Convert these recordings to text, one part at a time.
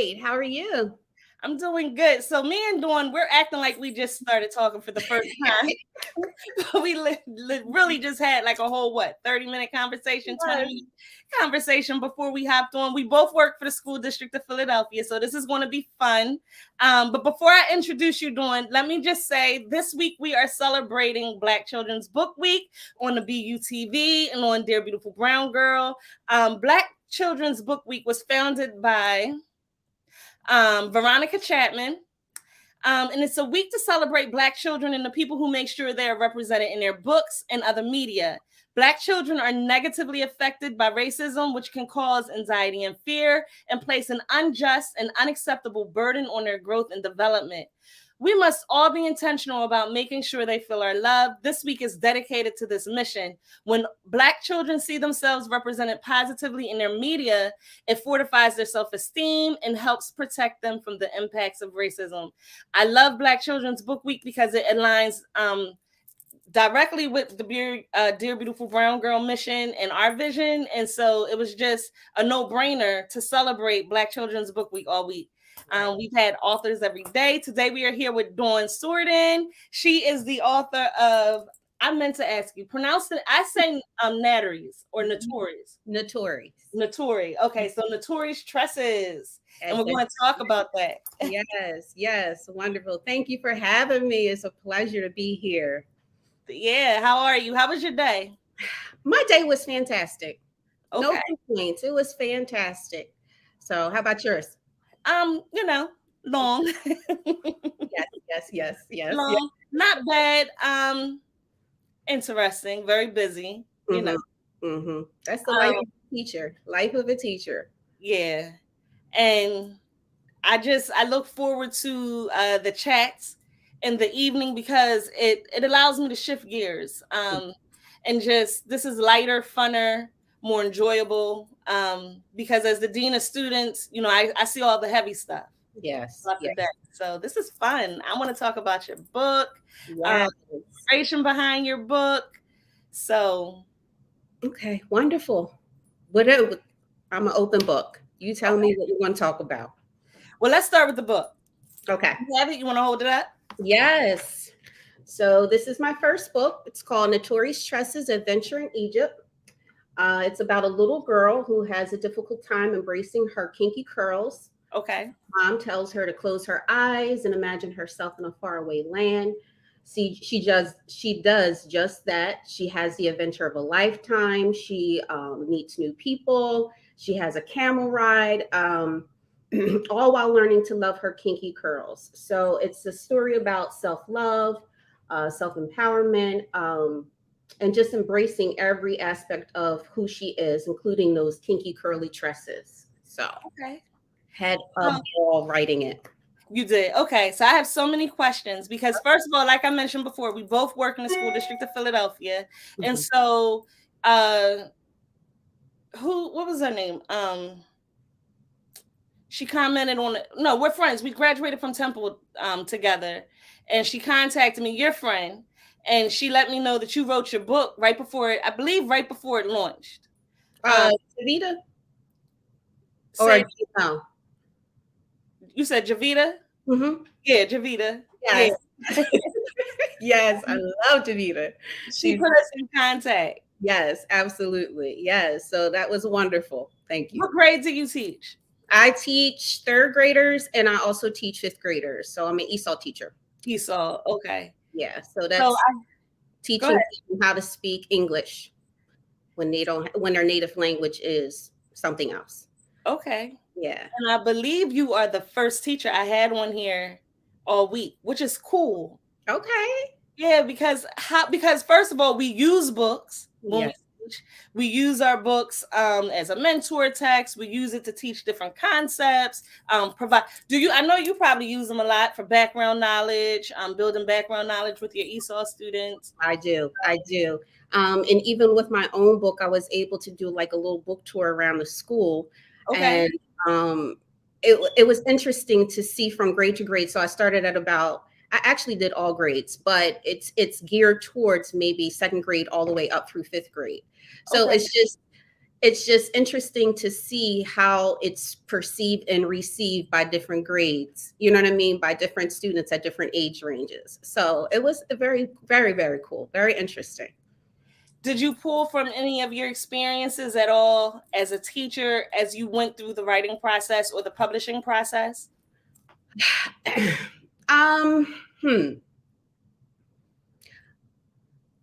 great. How are you? I'm doing good. So me and Dawn, we're acting like we just started talking for the first time. We really just had like a whole 30-minute conversation, 20-minute conversation before we hopped on. We both work for the school district of Philadelphia, so this is going to be fun. But before I introduce you, Dawn, let me just say this week we are celebrating Black Children's Book Week on the BUTV and on Dear Beautiful Brown Girl. Black Children's Book Week was founded by Veronica Chapman. And it's a week to celebrate Black children and the people who make sure they are represented in their books and other media. Black children are negatively affected by racism, which can cause anxiety and fear and place an unjust and unacceptable burden on their growth and development. We must all be intentional about making sure they feel our love. This week is dedicated to this mission. When Black children see themselves represented positively in their media, it fortifies their self-esteem and helps protect them from the impacts of racism. I love Black Children's Book Week because it aligns directly with the Dear Beautiful Brown Girl mission and our vision. And so it was just a no-brainer to celebrate Black Children's Book Week all week. We've had authors every day. Today we are here with Dawn Sorden. She is the author of, I meant to ask you, pronounce it, I say Naturi's or Naturi's? Naturi. Okay, so Naturi's Tresses. And we're going to talk about that. Yes. Wonderful. Thank you for having me. It's a pleasure to be here. Yeah, how are you? How was your day? My day was fantastic. Okay. No complaints. It was fantastic. So how about yours? Long. Yes. Long, not bad. Interesting, very busy. Mm-hmm. That's the life of a teacher. Life of a teacher. Yeah. And I look forward to the chats in the evening because it allows me to shift gears. And just this is lighter, funner, more enjoyable. Because as the dean of students, I see all the heavy stuff. Yes. So this is fun. I want to talk about your book, inspiration behind your book. So, okay, wonderful. I'm an open book. You tell me what you want to talk about. Well, let's start with the book. Okay. You have it? You want to hold it up? Yes. So this is my first book. It's called Naturi's Tresses: Adventure in Egypt. It's about a little girl who has a difficult time embracing her kinky curls. Okay. Mom tells her to close her eyes and imagine herself in a faraway land. She does just that. She has the adventure of a lifetime. She meets new people. She has a camel ride, all while learning to love her kinky curls. So it's a story about self-love, self-empowerment, and just embracing every aspect of who she is, including those kinky curly tresses. So had a ball writing it. You did. Okay. So I have so many questions because first of all, like I mentioned before, we both work in the school district of Philadelphia. Mm-hmm. And so what was her name? She commented on it. No, we're friends. We graduated from Temple together. And she contacted me, your friend, and she let me know that you wrote your book right before it launched. Javita? Or no? You said Javita? Mm-hmm. Yeah, Javita. Yes. Yeah. Yes, I love Javita. She put us in contact. Yes, absolutely. Yes. So that was wonderful. Thank you. What grade do you teach? I teach third graders and I also teach fifth graders. So I'm an ESOL teacher. ESOL, okay. Yeah. So that's teaching them how to speak English when their native language is something else. Okay. Yeah. And I believe you are the first teacher I had on here all week, which is cool. Okay. Yeah, because first of all, we use books when we teach. We use our books as a mentor text. We use it to teach different concepts. I know you probably use them a lot for background knowledge, building background knowledge with your ESOL students. I do. And even with my own book, I was able to do like a little book tour around the school. Okay. And it was interesting to see from grade to grade. So I started at I actually did all grades, but it's geared towards maybe second grade all the way up through fifth grade. So it's just it's just interesting to see how it's perceived and received by different grades. You know what I mean? By different students at different age ranges. So it was a very, very, very cool, very interesting. Did you pull from any of your experiences at all as a teacher as you went through the writing process or the publishing process? Hmm.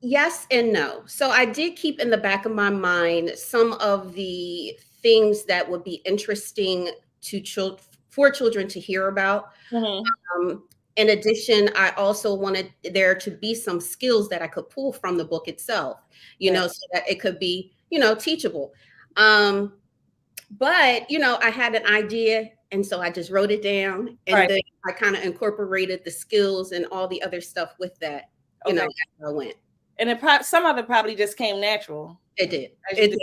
Yes and no. So I did keep in the back of my mind some of the things that would be interesting to for children to hear about. Um, in addition, I also wanted there to be some skills that I could pull from the book itself, Right. so that it could be, teachable. But, I had an idea, and so I just wrote it down, and Right. then I kind of incorporated the skills and all the other stuff with that, Okay. as I went. And some of it probably just came natural. It did. It did.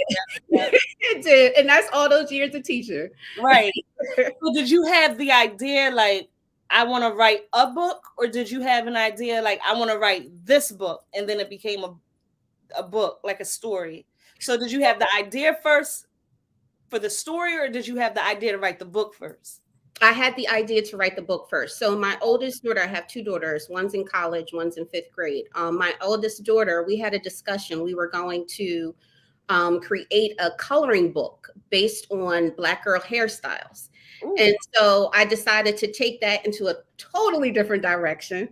It did. And that's all those years of teacher. Right. So did you have the idea like, I want to write a book, or did you have an idea like, I want to write this book, and then it became a book, like a story? So did you have the idea first for the story, or did you have the idea to write the book first? I had the idea to write the book first. So my oldest daughter, I have two daughters, one's in college, one's in fifth grade. My oldest daughter, we had a discussion. We were going to create a coloring book based on Black girl hairstyles. Ooh. And so I decided to take that into a totally different direction,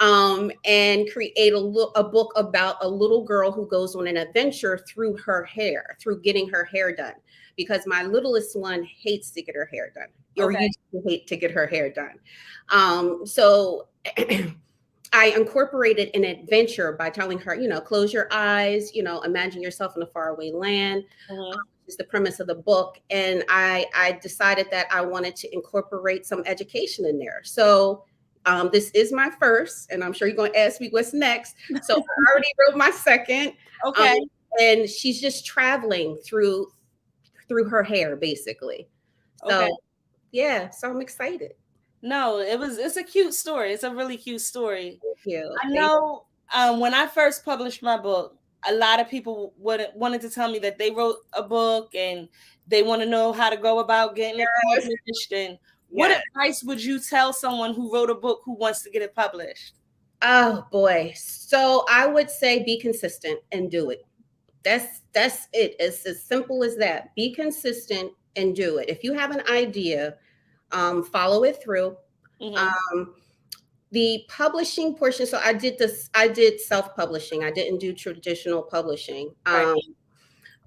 and create a book about a little girl who goes on an adventure through her hair, through getting her hair done. Because my littlest one hates to get her hair done, or used to hate to get her hair done. So I incorporated an adventure by telling her, close your eyes, imagine yourself in a faraway land. Is the premise of the book. And I decided that I wanted to incorporate some education in there. So this is my first, and I'm sure you're going to ask me what's next. So I already wrote my second. Okay. And she's just traveling through her hair, basically. So yeah, so I'm excited. No, it's a cute story. It's a really cute story. Thank you. I know when I first published my book, a lot of people wanted to tell me that they wrote a book and they want to know how to go about getting it published. And what advice would you tell someone who wrote a book who wants to get it published? Oh boy. So I would say be consistent and do it. That's it. It's as simple as that. Be consistent and do it. If you have an idea, follow it through. The publishing portion. So I did self-publishing. I didn't do traditional publishing.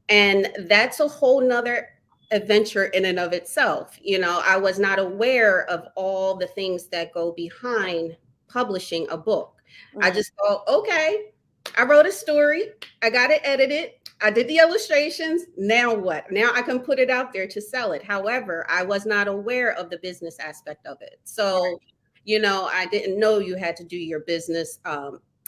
And that's a whole nother adventure in and of itself. I was not aware of all the things that go behind publishing a book. I just thought, okay, I wrote a story. I got it edited. I did the illustrations. Now what? Now I can put it out there to sell it. However, I was not aware of the business aspect of it. So, I didn't know you had to do your business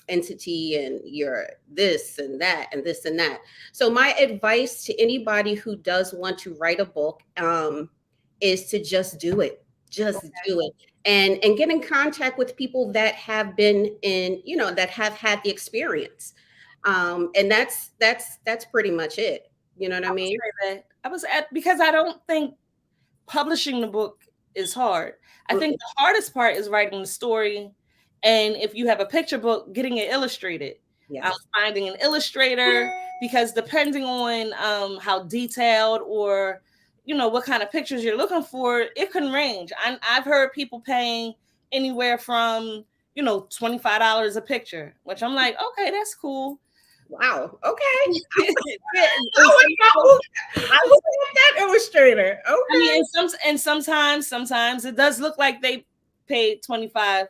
entity and your this and that and this and that. So my advice to anybody who does want to write a book is to just do it. Just do it. And get in contact with people that have been in, that have had the experience. And that's pretty much it. You know what I mean? Because I don't think publishing the book is hard. I think the hardest part is writing the story. And if you have a picture book, getting it illustrated. Finding an illustrator, because depending on how detailed or what kind of pictures you're looking for, it can range. I've heard people paying anywhere from $25 a picture, which I'm like, okay, that's cool. Wow. Okay. I was that illustrator. Okay. And sometimes it does look like they paid $25,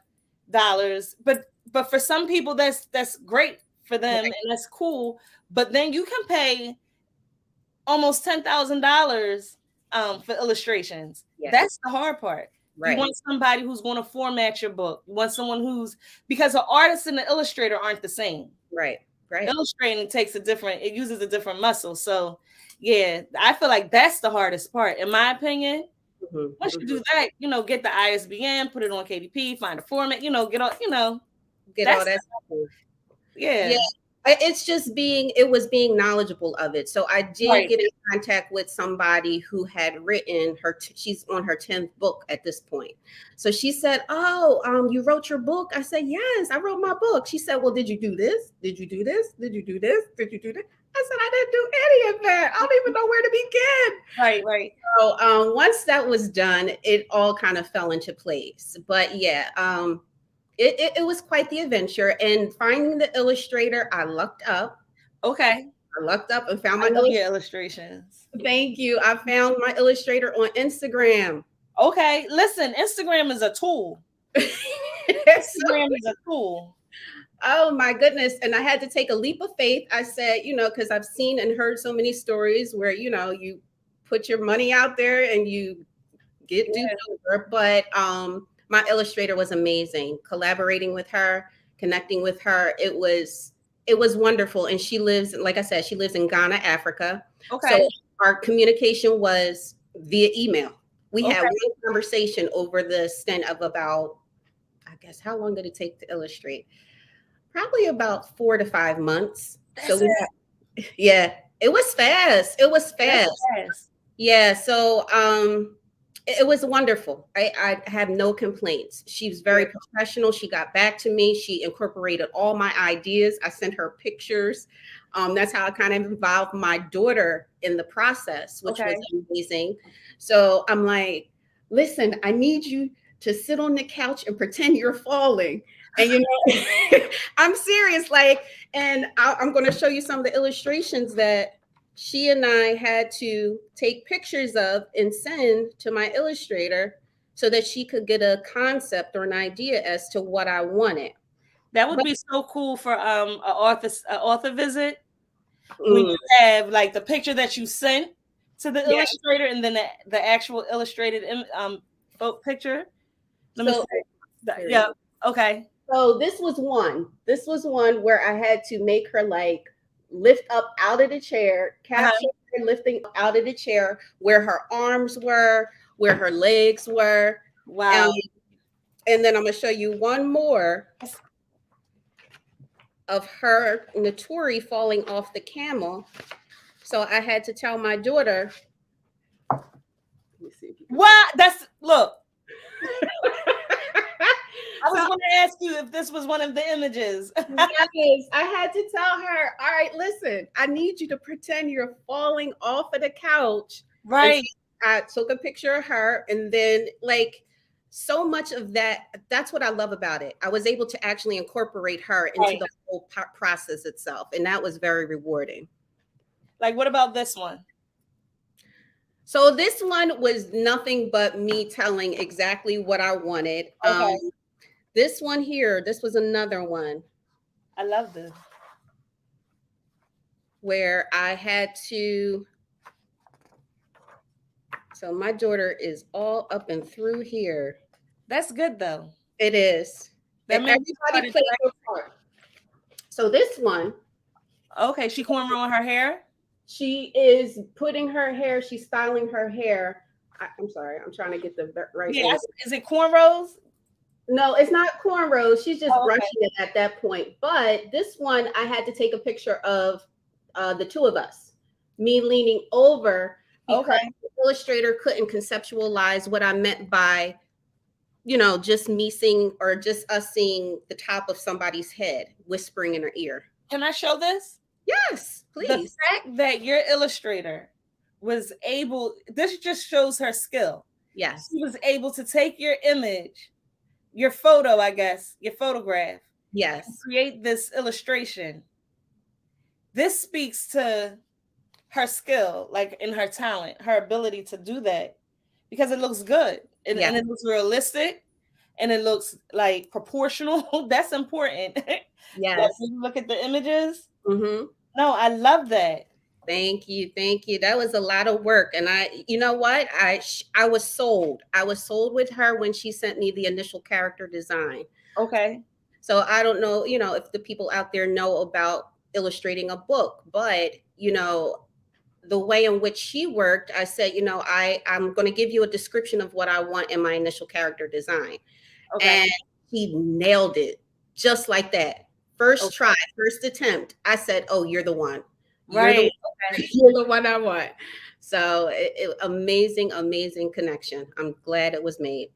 but for some people that's great for them, and that's cool. But then you can pay almost $10,000 for illustrations. That's the hard part. You want somebody who's going to format your book. You want someone because an artist and an illustrator aren't the same. Right. Illustrating it uses a different muscle. So yeah, I feel like that's the hardest part, in my opinion. Once you do that, get the ISBN, put it on KDP, find a format, get all, get all that. Yeah. It's just it was being knowledgeable of it. So I did Right. get in contact with somebody who had written she's on her 10th book at this point. So she said, "Oh, you wrote your book?" I said, "Yes, I wrote my book." She said, "Well, did you do this? Did you do this? Did you do this? Did you do that?" I said, "I didn't do any of that. I don't even know where to begin." Right, right. So once that was done, it all kind of fell into place. But yeah, it was quite the adventure. And finding the illustrator, I lucked up. Okay. I lucked up and found I my love your illustrations. Thank you. I found my illustrator on Instagram. Okay. Listen, Instagram is a tool. So, Instagram is a tool. oh my goodness. And I had to take a leap of faith. I said, because I've seen and heard so many stories where, you put your money out there and you get duped over. But my illustrator was amazing. Collaborating with her, connecting with her, it was wonderful. And she lives, like I said, she lives in Ghana, Africa. Okay. So our communication was via email. We had Okay. one conversation over the stint of about, I guess, how long did it take to illustrate? Probably about 4 to 5 months. That's Yeah, it was fast. It was fast. fast. Yeah, so it was wonderful. I have no complaints. She was very professional. She got back to me. She incorporated all my ideas. I sent her pictures. That's how I kind of involved my daughter in the process, which was amazing. So I'm like, listen, I need you to sit on the couch and pretend you're falling. And I'm serious. And I'm going to show you some of the illustrations that she and I had to take pictures of and send to my illustrator so that she could get a concept or an idea as to what I wanted. That would be so cool for an author visit. Mm. When you have like the picture that you sent to the illustrator and then the actual illustrated picture. Let me see. Yeah. Okay. So this was one. This was one where I had to make her lift up out of the chair, capture her lifting out of the chair, where her arms were, where her legs were. Wow. And then I'm going to show you one more of her Naturi falling off the camel. So I had to tell my daughter. Let me see. What? Look. I was going to ask you if this was one of the images. Yes, I had to tell her, all right, listen, I need you to pretend you're falling off of the couch. Right. I took a picture of her, and then so much of that's what I love about it. I was able to actually incorporate her into the whole process itself, and that was very rewarding. Like, what about this one? So this one was nothing but me telling exactly what I wanted. Okay. This one here, this was another one. I love this. Where I had to. So my daughter is all up and through here. That's good though. It is. That everybody plays their part. So this one. Okay, she cornrowing her hair. She is putting her hair. She's styling her hair. I'm sorry. I'm trying to get the right. Yeah. Is it cornrows? No, it's not cornrows. She's just brushing it at that point. But this one, I had to take a picture of the two of us, me leaning over, because the illustrator couldn't conceptualize what I meant by, just me seeing or just us seeing the top of somebody's head whispering in her ear. Can I show this? Yes, please. The fact that your illustrator was able, this just shows her skill. Yes. She was able to take your image, your photo, I guess, your photograph. Yes. Create this illustration. This speaks to her skill, in her talent, her ability to do that, because it looks good and it looks realistic and it looks proportional. That's important. Yes. When you look at the images. Mm-hmm. No, I love that. Thank you. That was a lot of work. And you know what? I was sold. I was sold with her when she sent me the initial character design. Okay. So I don't know, if the people out there know about illustrating a book, but, the way in which she worked, I said, I'm going to give you a description of what I want in my initial character design. Okay. And he nailed it just like that. First try, first attempt. I said, "Oh, you're the one. Right. You're the one I want." So amazing, amazing connection. I'm glad it was made.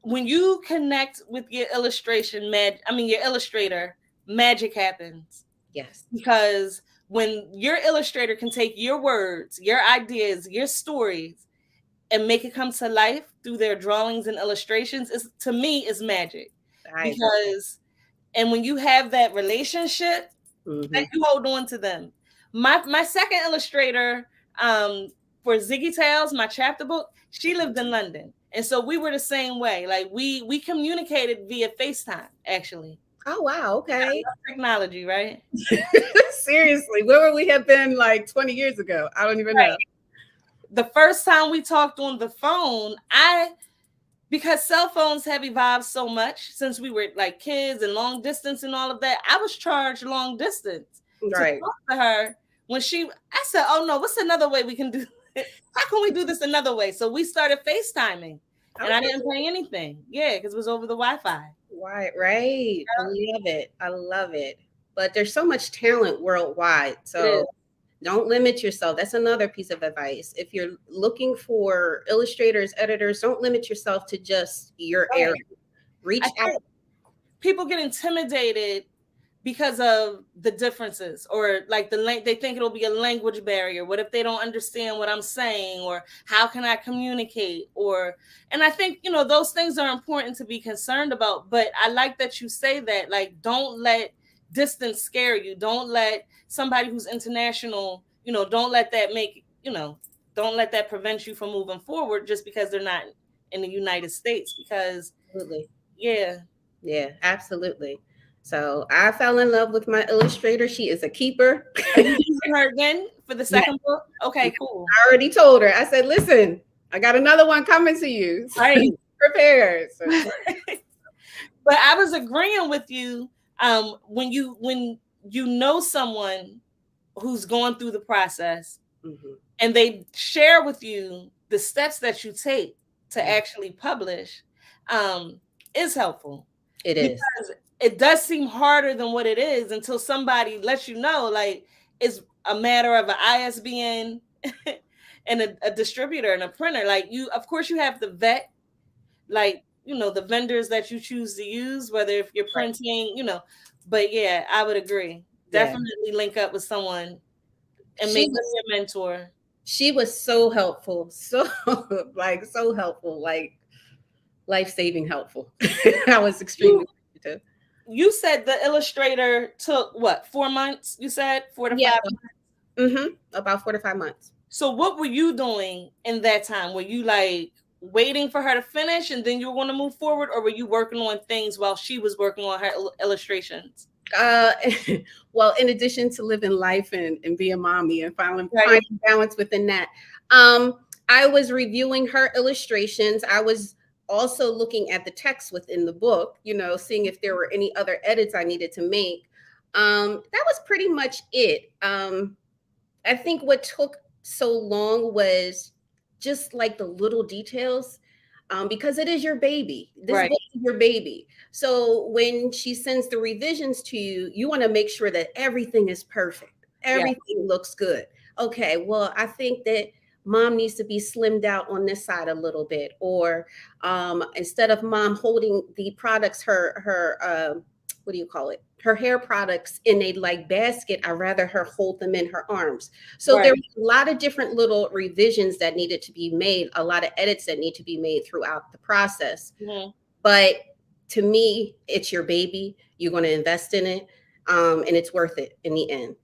When you connect with your your illustrator, magic happens. Yes. Because when your illustrator can take your words, your ideas, your stories, and make it come to life through their drawings and illustrations, to me is magic. And when you have that relationship, that you hold on to them. My second illustrator for Ziggy Tales, my chapter book, she lived in London. And so we were the same way. Like we communicated via FaceTime, actually. Oh, wow. Okay. Technology, right? Seriously, where would we have been like 20 years ago? I don't even know. The first time we talked on the phone, because cell phones have evolved so much since we were like kids and long distance and all of that, I was charged long distance to talk to her. I said, "Oh no, what's another way we can do it? How can we do this another way?" So we started FaceTiming, and I didn't pay anything. Yeah, because it was over the Wi-Fi. Right. Yeah. I love it. But there's so much talent worldwide. So don't limit yourself. That's another piece of advice. If you're looking for illustrators, editors, don't limit yourself to just your area. Reach out. People get intimidated because of the differences, or like they think it'll be a language barrier. What if they don't understand what I'm saying, or how can I communicate? And I think, those things are important to be concerned about. But I like that you say that, like, don't let distance scare you. Don't let somebody who's international, don't let that don't let that prevent you from moving forward just because they're not in the United States. Because absolutely. So I fell in love with my illustrator. She is a keeper. Are you using her again for the second book? Okay, cool. I already told her. I said, "Listen, I got another one coming to you. Right. Prepare." So. But I was agreeing with you. When you know someone who's going through the process, and they share with you the steps that you take to actually publish, is helpful. It is. Because it does seem harder than what it is until somebody lets you know, like, it's a matter of an ISBN and a distributor and a printer. Like, of course you have to vet, like, the vendors that you choose to use, whether if you're printing, but yeah, I would agree. Definitely link up with someone and make them your mentor. She was so helpful. So helpful, like life-saving helpful. I was extremely appreciative. You said the illustrator took what, 4 months? You said 4 to 5 months? About 4 to 5 months. So what were you doing in that time? Were you like waiting for her to finish and then you were going to move forward, or were you working on things while she was working on her illustrations? Well, in addition to living life and being a mommy and finding balance within that, I was reviewing her illustrations. I was also looking at the text within the book, seeing if there were any other edits I needed to make. That was pretty much it. I think what took so long was just like the little details, because it is your baby. This book is your baby. So when she sends the revisions to you, you want to make sure that everything is perfect. Everything looks good. Okay, well, I think that mom needs to be slimmed out on this side a little bit, or instead of mom holding the products, her what do you call it? Her hair products in a like basket, I'd rather her hold them in her arms. So there were a lot of different little revisions that needed to be made, a lot of edits that need to be made throughout the process. But to me, it's your baby. You're going to invest in it, and it's worth it in the end.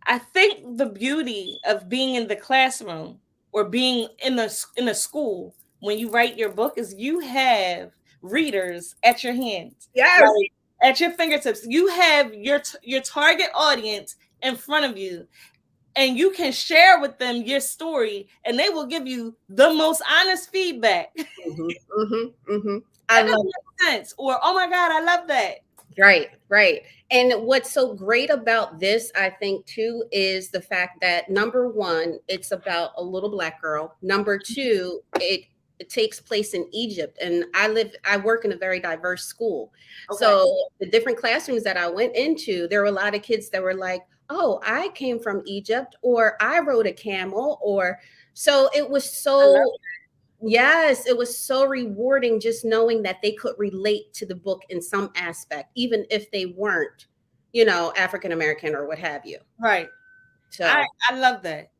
I think the beauty of being in the classroom or being in a school when you write your book is you have readers at your hands. Yes. Like, at your fingertips. You have your target audience in front of you, and you can share with them your story, and they will give you the most honest feedback. I love sense. Or, oh my God, I love that. Right. And what's so great about this, I think, too, is the fact that number one, it's about a little Black girl. Number two, it takes place in Egypt, and I work in a very diverse school. Okay. So the different classrooms that I went into, there were a lot of kids that were like, "Oh, I came from Egypt," or "I rode a camel," or so it was so yes, it was so rewarding just knowing that they could relate to the book in some aspect, even if they weren't, African American or what have you. Right. So I love that.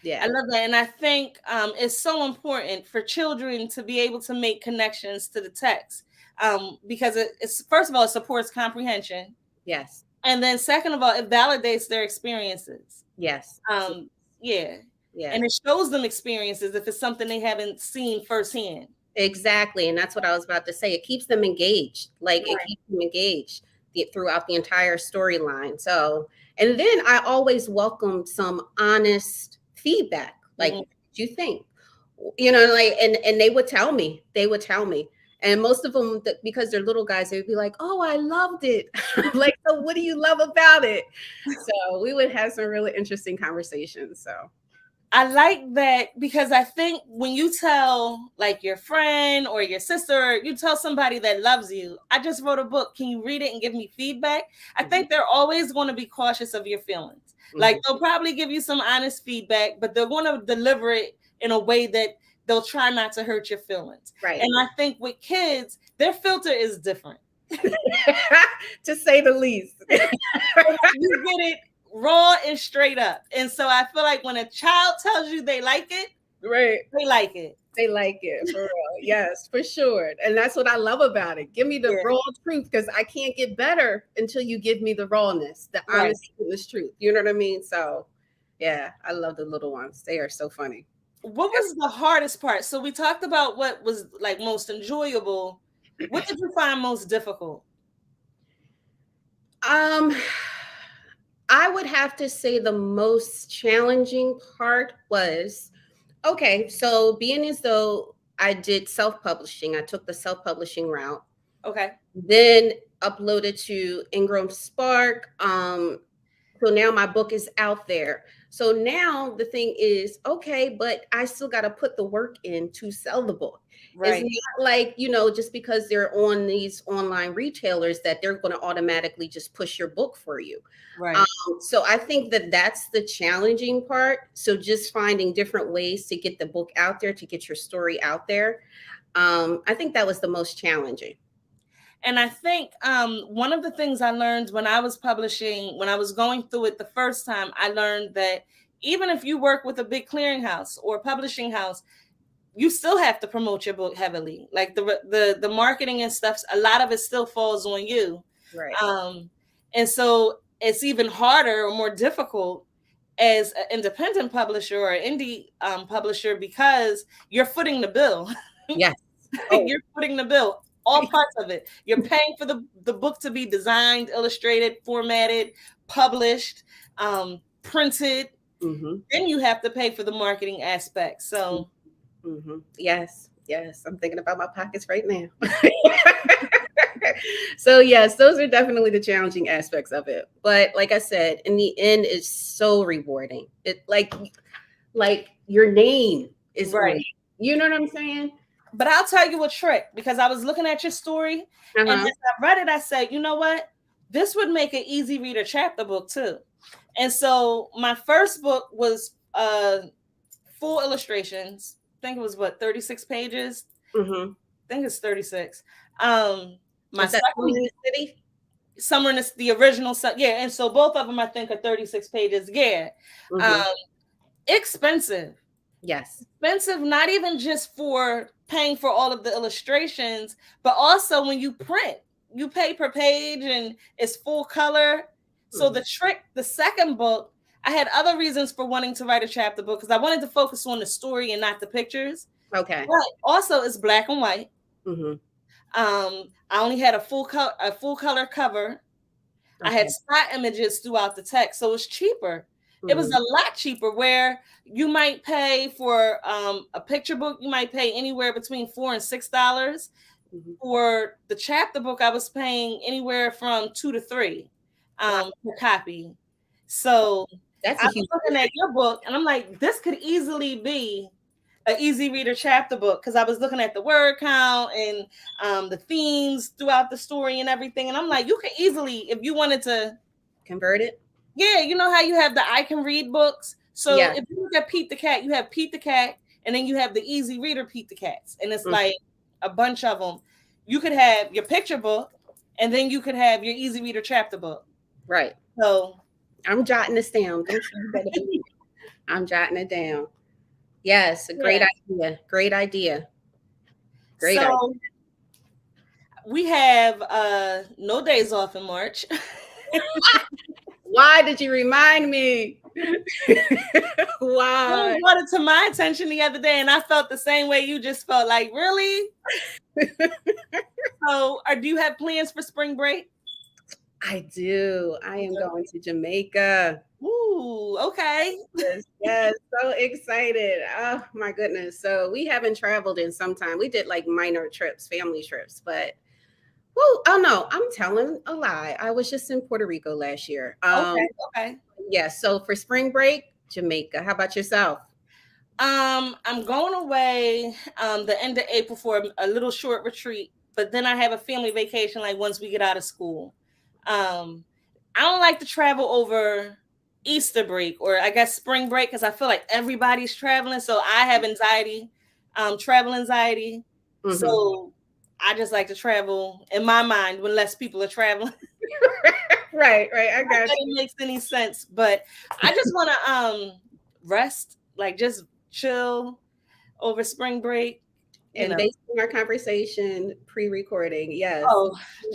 yeah. I love that. And I think it's so important for children to be able to make connections to the text because it's, first of all, it supports comprehension. Yes. And then second of all, it validates their experiences. Yes. Yeah. Yeah. And it shows them experiences if it's something they haven't seen firsthand. Exactly. And that's what I was about to say. It keeps them engaged. Like Right. it keeps them engaged throughout the entire storyline. So, and then I always welcome some honest feedback. Like, what do you think? Like, and they would tell me. And most of them, because they're little guys, they would be like, "Oh, I loved it." Like, so what do you love about it? So we would have some really interesting conversations. So I like that because I think when you tell like your friend or your sister, you tell somebody that loves you, I just wrote a book. Can you read it and give me feedback? I think they're always going to be cautious of your feelings. Like they'll probably give you some honest feedback, but they're going to deliver it in a way that they'll try not to hurt your feelings. Right. And I think with kids, their filter is different. To say the least. You get it raw and straight up. And so I feel like when a child tells you they like it, right, they like it. They like it, for real. Yes, for sure. And that's what I love about it. Give me the raw truth, because I can't get better until you give me the rawness, the honesty, and the truth. You know what I mean? So yeah, I love the little ones. They are so funny. What was the hardest part? So we talked about what was like most enjoyable. What did you find most difficult? I would have to say the most challenging part was, okay, so being as though I did self-publishing, I took the self-publishing route. Okay. Then uploaded to Ingram Spark. So now my book is out there. So now the thing is, okay, but I still got to put the work in to sell the book. Right. It's not like, just because they're on these online retailers that they're going to automatically just push your book for you. Right. So I think that that's the challenging part. So just finding different ways to get the book out there, to get your story out there. I think that was the most challenging. And I think one of the things I learned when I was publishing, when I was going through it the first time, I learned that even if you work with a big clearinghouse or publishing house, you still have to promote your book heavily. Like the marketing and stuff, a lot of it still falls on you. Right. And so it's even harder or more difficult as an independent publisher or indie publisher because you're footing the bill. Yes. Oh. You're footing the bill. All parts of it. You're paying for the book to be designed, illustrated, formatted, published, printed. Mm-hmm. Then you have to pay for the marketing aspect. So, yes, I'm thinking about my pockets right now. So yes, those are definitely the challenging aspects of it. But like I said, in the end, it's so rewarding. It like your name is right. You know what I'm saying? But I'll tell you a trick, because I was looking at your story and as I read it, I said, you know what? This would make an easy reader chapter book too. And so my first book was full illustrations. I think it was 36 pages. I think it's 36. My second City? Somewhere in the original set. Yeah. And so both of them I think are 36 pages. Yeah. Expensive. Yes. Expensive, not even just for paying for all of the illustrations, but also when you print, you pay per page and it's full color. So the second book, I had other reasons for wanting to write a chapter book because I wanted to focus on the story and not the pictures. Okay. But also it's black and white. I only had a full color cover. I had spot images throughout the text, so it's cheaper. It was a lot cheaper, where you might pay for a picture book, you might pay anywhere between $4 and $6. For the chapter book, I was paying anywhere from $2 to $3 per copy. So that's I was looking at your book and I'm like, this could easily be an easy reader chapter book, because I was looking at the word count and the themes throughout the story and everything. And I'm like, you can easily, if you wanted to convert it. Yeah, you know how you have the I can read books? So Yeah. if you look at Pete the Cat, you have Pete the Cat, and then you have the easy reader Pete the Cats. And it's like a bunch of them. You could have your picture book, and then you could have your easy reader chapter book. Right. So I'm jotting this down. I'm jotting it down. Yes, a great idea. Great idea. Great idea. We have no days off in March. Why did you remind me? Why? You brought it to my attention the other day, and I felt the same way you just felt. Like, really? So, do you have plans for spring break? I do. I am going to Jamaica. Ooh, okay. Yes, so excited. Oh my goodness. So we haven't traveled in some time. We did like minor trips, family trips, but oh no, I'm telling a lie. I was just in Puerto Rico last year. Okay. Yes. So for spring break, Jamaica. How about yourself? I'm going away the end of April for a little short retreat, but then I have a family vacation like once we get out of school. I don't like to travel over Easter break, or I guess spring break, because I feel like everybody's traveling. So I have anxiety, travel anxiety. So I just like to travel in my mind when less people are traveling. Right. I got you. It makes any sense, but I just want to rest, like just chill over spring break. And based on our conversation pre-recording, yes,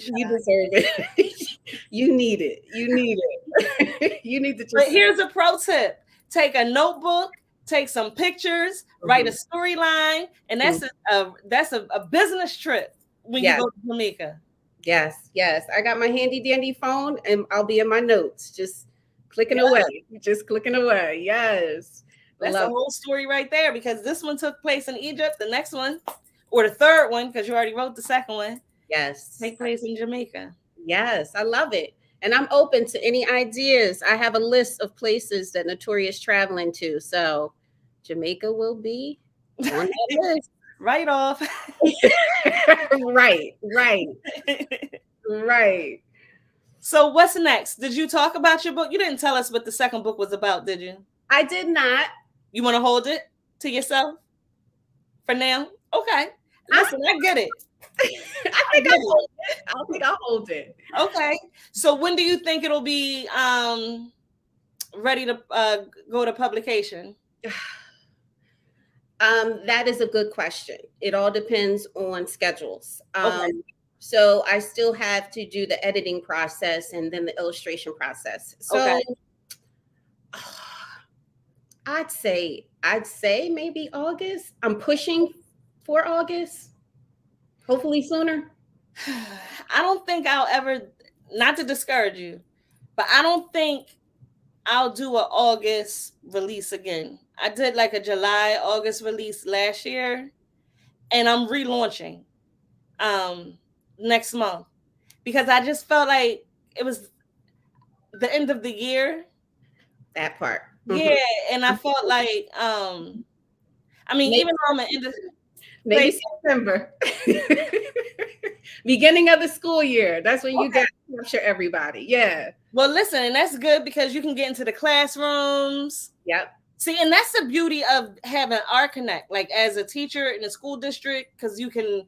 you deserve it. You need it. You need it. You need to. But here's a pro tip: take a notebook, take some pictures, write a storyline, and that's a business trip when you go to Jamaica. Yes. I got my handy dandy phone, and I'll be in my notes, just clicking away. Yes. That's a whole story right there, because this one took place in Egypt. The next one, or the third one, because you already wrote the second one, take place in Jamaica. Yes, I love it. And I'm open to any ideas. I have a list of places that Naturi is traveling to. So Jamaica will be on that list. Right off. Right. So what's next? Did you talk about your book? You didn't tell us what the second book was about, did you? I did not. You want to hold it to yourself for now? Okay. Listen, I get it. I think I'll hold it. Okay. So when do you think it'll be ready to go to publication? That is a good question. It all depends on schedules. So I still have to do the editing process and then the illustration process. So I'd say maybe August. I'm pushing for August. Hopefully sooner. I don't think I'll ever, not to discourage you, but I don't think I'll do an August release again. I did like a July, August release last year, and I'm relaunching next month, because I just felt like it was the end of the year. That part. Yeah, and I felt like even though I'm an maybe September. Beginning of the school year. That's when you got to capture everybody. Yeah. Well, listen, and that's good, because you can get into the classrooms. Yep. See, and that's the beauty of having our Connect, like as a teacher in a school district, because you can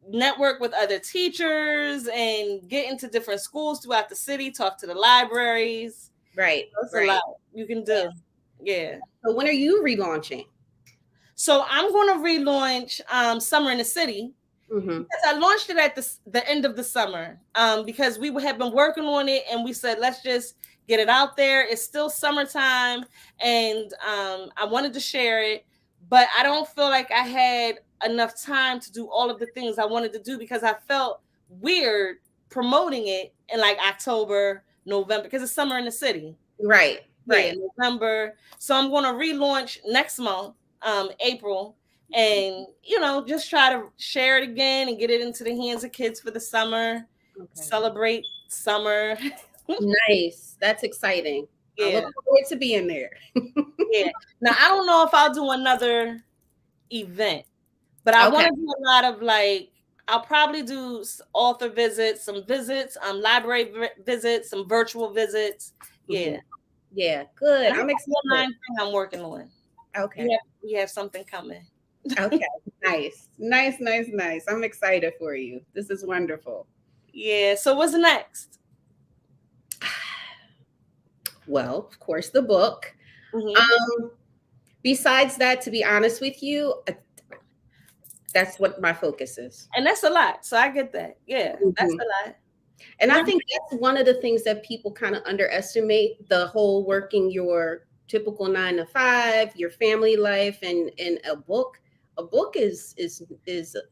network with other teachers and get into different schools throughout the city, talk to the libraries. Right. That's a lot you can do. Yeah. So when are you relaunching? So I'm going to relaunch Summer in the City. Because I launched it at the end of the summer, because we have been working on it, and we said, let's just get it out there. It's still summertime, and I wanted to share it, but I don't feel like I had enough time to do all of the things I wanted to do, because I felt weird promoting it in like October, November, because it's Summer in the City. Right. Yeah, November. So I'm going to relaunch next month, April. And, just try to share it again and get it into the hands of kids for the summer. Celebrate summer. Nice. That's exciting. Yeah. I look forward to being there. Yeah. Now, I don't know if I'll do another event. But I want Okay. to do a lot of like, I'll probably do author visits, some visits, library visits, some virtual visits. Yeah. Yeah, good. And I have I'm a excited. online thing I'm working on. Okay. We have something coming. Okay. Nice. Nice, nice, nice. I'm excited for you. This is wonderful. Yeah. So what's next? Well, of course, the book. Besides that, to be honest with you, that's what my focus is. And that's a lot. So I get that. Yeah, that's a lot. And I think that's one of the things that people kind of underestimate, the whole working your typical 9 to 5, your family life, and a book. A book is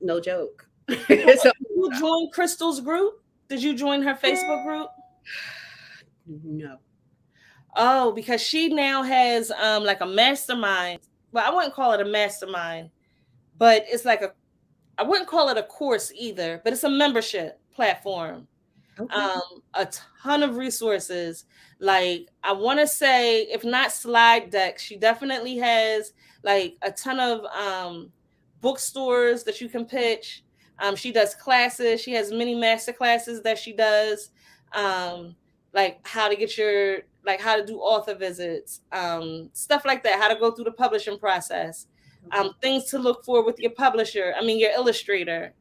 no joke. So, Did you join Crystal's group? Did you join her Facebook group? No. Oh, because she now has like a mastermind. Well, I wouldn't call it a mastermind, but it's like I wouldn't call it a course either, but it's a membership platform. Okay. A ton of resources. Like I want to say, if not slide decks, she definitely has like a ton of bookstores that you can pitch. She does classes. She has many master classes that she does. Like how to get your, like how to do author visits, stuff like that, how to go through the publishing process, things to look for with your publisher, your illustrator,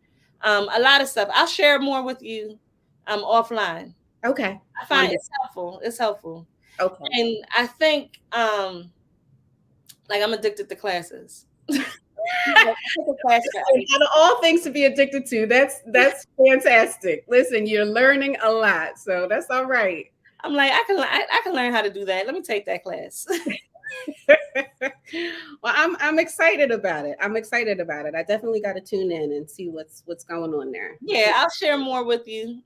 a lot of stuff. I'll share more with you offline. Okay. I find it's helpful. It's helpful. Okay. And I think like I'm addicted to classes. Out of all things to be addicted to, that's fantastic. Listen, you're learning a lot, so that's all right. I'm like, I can learn how to do that. Let me take that class. Well, I'm excited about it. I'm excited about it. I definitely got to tune in and see what's going on there. Yeah, I'll share more with you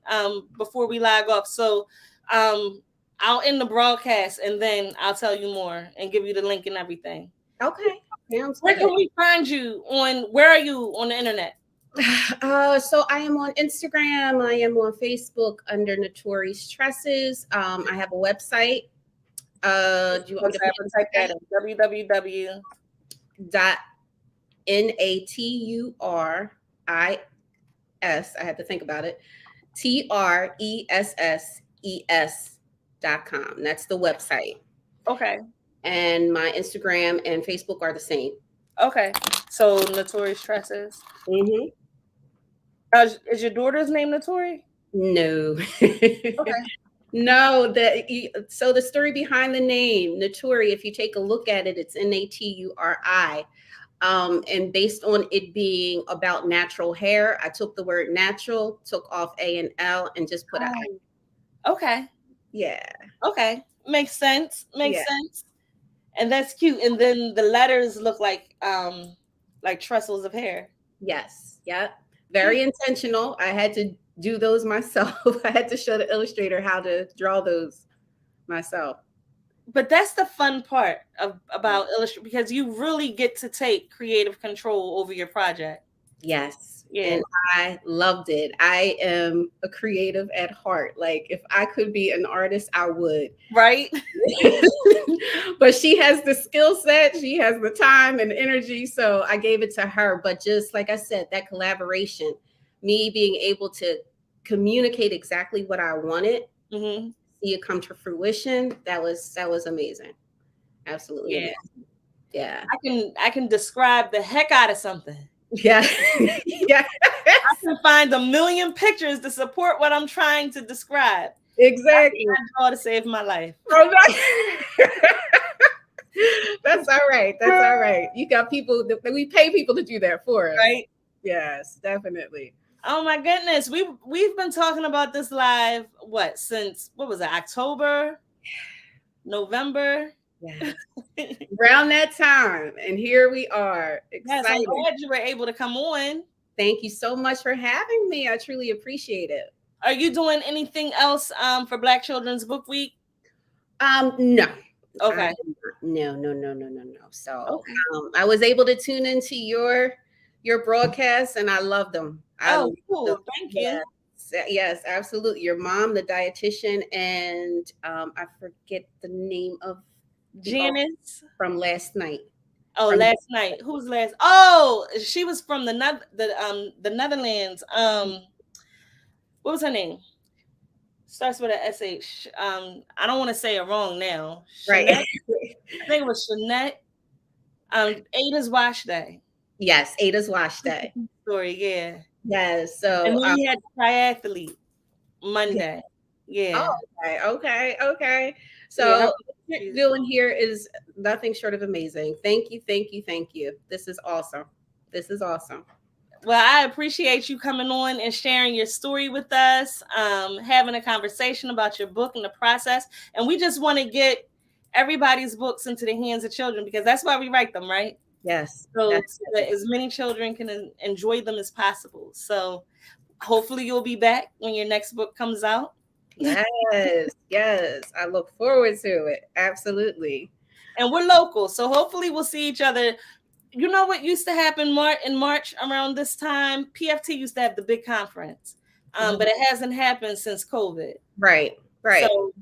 before we log off. So I'll end the broadcast and then I'll tell you more and give you the link and everything. Okay. Where can we find you where are you on the internet? So I am on Instagram. I am on Facebook under Naturi's Tresses. I have a website. Do you want me to type that in? www. Naturis. I had to think about it. TRESSES.com. That's the website. Okay. And my Instagram and Facebook are the same. Okay. So Naturi's Tresses. Mm-hmm. Is your daughter's name Naturi? No. Okay. No, so the story behind the name Naturi, if you take a look at it, it's Naturi. And based on it being about natural hair, I took the word natural, took off A and L, and just put I. Okay. Yeah. Okay. Makes sense. Makes sense. And that's cute. And then the letters look like trestles of hair. Yes. Yep. Very intentional. I had to do those myself. I had to show the illustrator how to draw those myself. But that's the fun part about illustrating, because you really get to take creative control over your project. Yes. Yeah. And I loved it. I am a creative at heart. Like if I could be an artist, I would. Right. But she has the skill set. She has the time and energy. So I gave it to her. But just like I said, that collaboration, me being able to communicate exactly what I wanted, see it come to fruition, that was amazing. Absolutely. Yeah. Amazing. Yeah. I can describe the heck out of something. Yeah. Yeah. I can find a million pictures to support what I'm trying to describe. Exactly. I draw to save my life. That's all right. That's all right. You got people that we pay people to do that for us. Right? Yes, definitely. Oh my goodness. We've been talking about this live since October, November? Yes. Around that time. And here we are. Excited. Yes, I'm glad you were able to come on. Thank you so much for having me. I truly appreciate it. Are you doing anything else for Black Children's Book Week? No. Okay. No. So I was able to tune into your broadcasts and I loved them. Cool. Thank you. Yes, absolutely. Your mom, the dietitian, and I forget the name of Janice from last night. Oh, From last night. Who was last? Oh, she was from the Netherlands. What was her name? Starts with a SH. I don't want to say it wrong now. right. Shanette. I think it was Shanette. Ada's wash day. Yes, Ada's wash day. Story, yeah. Yes. And So then we had the triathlete Monday. Yeah. oh, okay. Yeah. So what you're doing here is nothing short of amazing. Thank you, thank you, thank you. This is awesome. This is awesome. Well, I appreciate you coming on and sharing your story with us, having a conversation about your book and the process. And we just want to get everybody's books into the hands of children because that's why we write them, right? Yes. So that as many children can enjoy them as possible. So hopefully you'll be back when your next book comes out. Yes. I look forward to it. Absolutely. And we're local. So hopefully we'll see each other. You know what used to happen in March around this time? PFT used to have the big conference, but it hasn't happened since COVID. Right. So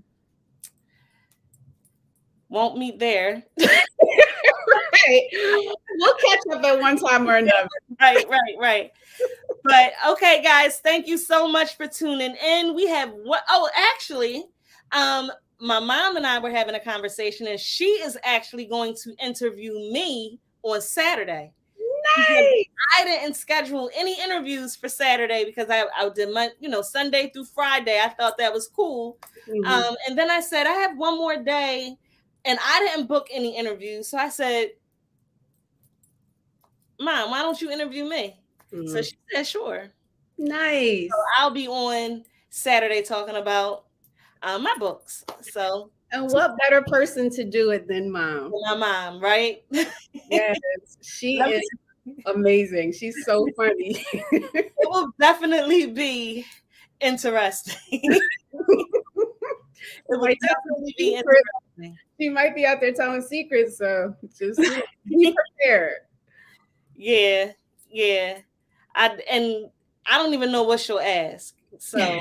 won't meet there. Right. We'll catch up at one time or another. Right. But okay, guys, thank you so much for tuning in. We have actually, my mom and I were having a conversation, and she is actually going to interview me on Saturday. Nice. I didn't schedule any interviews for Saturday because I did my, Sunday through Friday. I thought that was cool. And then I said, I have one more day and I didn't book any interviews. So I said, Mom, why don't you interview me? So she said, sure. Nice. So I'll be on Saturday talking about my books. So. And what better person to do it than Mom? My mom, right? Yes, she is amazing. She's so funny. It will definitely be interesting. It will definitely be interesting. She might be out there telling secrets, so just be prepared. Yeah. I don't even know what she'll ask. So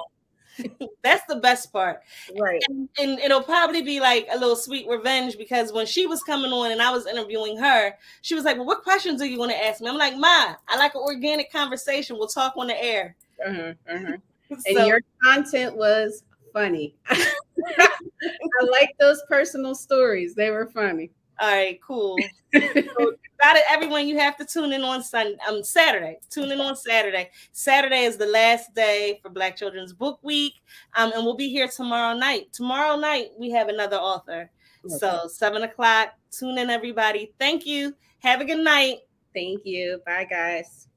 that's the best part. Right. And it'll probably be like a little sweet revenge because when she was coming on and I was interviewing her, she was like, well, what questions are you going to ask me? I'm like, Ma, I like an organic conversation. We'll talk on the air. And your content was funny. I like those personal stories. They were funny. All right, cool. So, everyone, you have to tune in on Saturday. Tune in on Saturday. Saturday is the last day for Black Children's Book Week, and we'll be here tomorrow night. Tomorrow night, we have another author. Okay. So 7:00, tune in, everybody. Thank you. Have a good night. Thank you. Bye, guys.